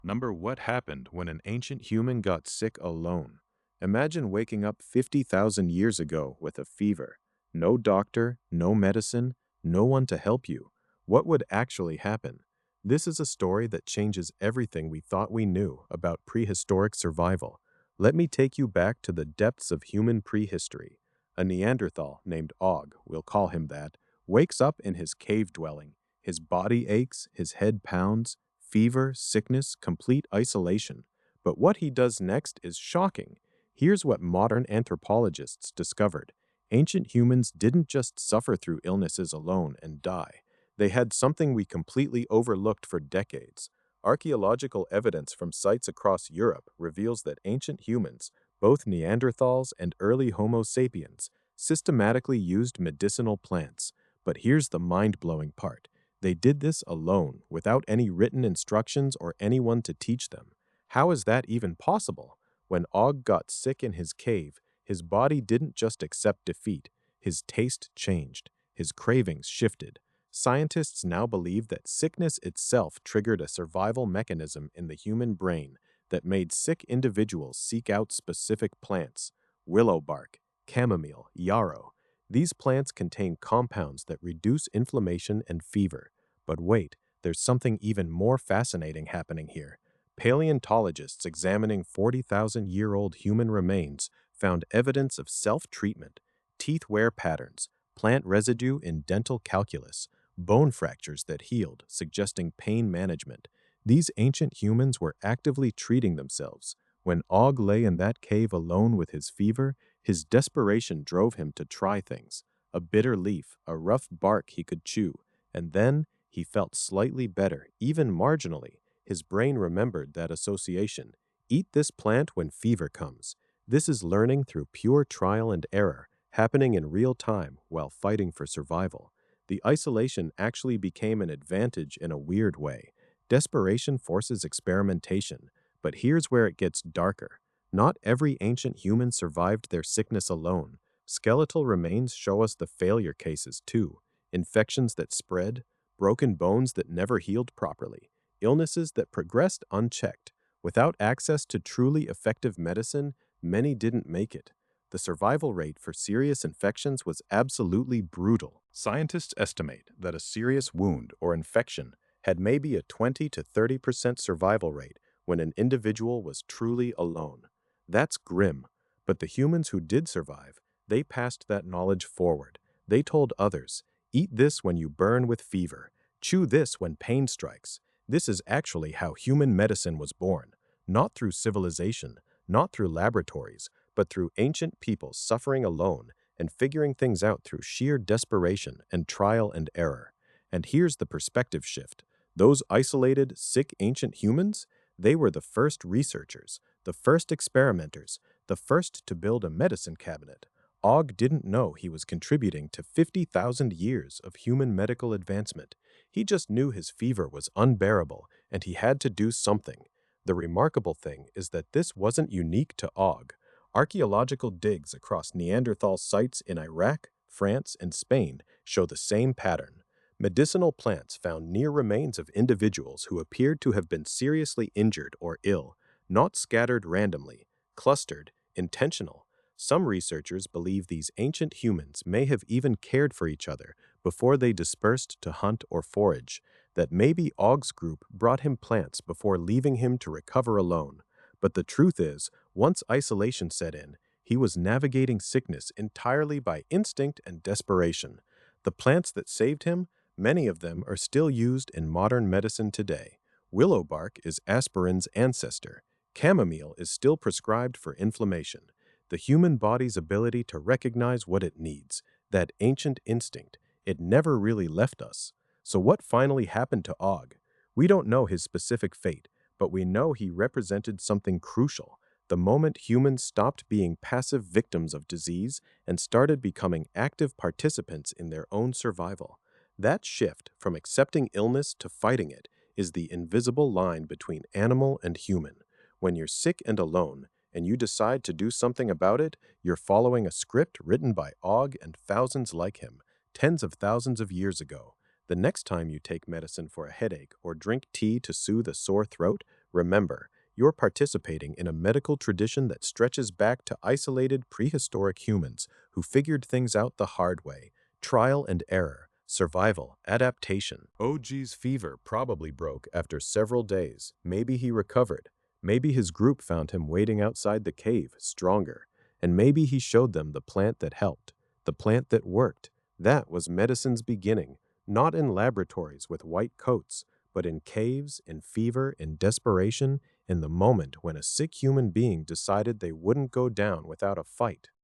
What happened when an ancient human got sick alone? Imagine waking up 50,000 years ago with a fever. No doctor, no medicine, no one to help you. What would actually happen? This is a story that changes everything we thought we knew about prehistoric survival. Let me take you back to the depths of human prehistory. A Neanderthal named Og, we'll call him that, wakes up in his cave dwelling. His body aches, his head pounds, fever, sickness, complete isolation. But what he does next is shocking. Here's what modern anthropologists discovered. Ancient humans didn't just suffer through illnesses alone and die. They had something we completely overlooked for decades. Archaeological evidence from sites across Europe reveals that ancient humans, both Neanderthals and early Homo sapiens, systematically used medicinal plants. But here's the mind-blowing part. They did this alone, without any written instructions or anyone to teach them. How is that even possible? When Og got sick in his cave, his body didn't just accept defeat. His taste changed. His cravings shifted. Scientists now believe that sickness itself triggered a survival mechanism in the human brain that made sick individuals seek out specific plants: willow bark, chamomile, yarrow. These plants contain compounds that reduce inflammation and fever. But wait, there's something even more fascinating happening here. Paleontologists examining 40,000-year-old human remains found evidence of self-treatment, teeth wear patterns, plant residue in dental calculus, bone fractures that healed, suggesting pain management. These ancient humans were actively treating themselves. When Og lay in that cave alone with his fever, his desperation drove him to try things: a bitter leaf, a rough bark he could chew, and then he felt slightly better, even marginally. His brain remembered that association. Eat this plant when fever comes. This is learning through pure trial and error, happening in real time while fighting for survival. The isolation actually became an advantage in a weird way. Desperation forces experimentation, but here's where it gets darker. Not every ancient human survived their sickness alone. Skeletal remains show us the failure cases too. Infections that spread, broken bones that never healed properly, illnesses that progressed unchecked. Without access to truly effective medicine, many didn't make it. The survival rate for serious infections was absolutely brutal. Scientists estimate that a serious wound or infection had maybe a 20 to 30% survival rate when an individual was truly alone. That's grim, but the humans who did survive, they passed that knowledge forward. They told others, eat this when you burn with fever, chew this when pain strikes. This is actually how human medicine was born, not through civilization, not through laboratories, but through ancient peoples suffering alone and figuring things out through sheer desperation and trial and error. And here's the perspective shift. Those isolated, sick ancient humans, they were the first researchers, the first experimenters, the first to build a medicine cabinet. Og didn't know he was contributing to 50,000 years of human medical advancement. He just knew his fever was unbearable and he had to do something. The remarkable thing is that this wasn't unique to Og. Archaeological digs across Neanderthal sites in Iraq, France, and Spain show the same pattern. Medicinal plants found near remains of individuals who appeared to have been seriously injured or ill, not scattered randomly, clustered, intentional. Some researchers believe these ancient humans may have even cared for each other before they dispersed to hunt or forage, that maybe Og's group brought him plants before leaving him to recover alone. But the truth is, once isolation set in, he was navigating sickness entirely by instinct and desperation. The plants that saved him, many of them are still used in modern medicine today. Willow bark is aspirin's ancestor. Chamomile is still prescribed for inflammation. The human body's ability to recognize what it needs, that ancient instinct, it never really left us. So what finally happened to Og? We don't know his specific fate, but we know he represented something crucial: the moment humans stopped being passive victims of disease and started becoming active participants in their own survival. That shift from accepting illness to fighting it is the invisible line between animal and human. When you're sick and alone, and you decide to do something about it, you're following a script written by Og and thousands like him, tens of thousands of years ago. The next time you take medicine for a headache or drink tea to soothe a sore throat, Remember, you're participating in a medical tradition that stretches back to isolated prehistoric humans who figured things out the hard way. Trial and error, survival, adaptation. OG's fever probably broke after several days. Maybe he recovered. Maybe his group found him waiting outside the cave, stronger. And maybe he showed them the plant that helped, the plant that worked. That was medicine's beginning, not in laboratories with white coats, but in caves, in fever, in desperation, in the moment when a sick human being decided they wouldn't go down without a fight.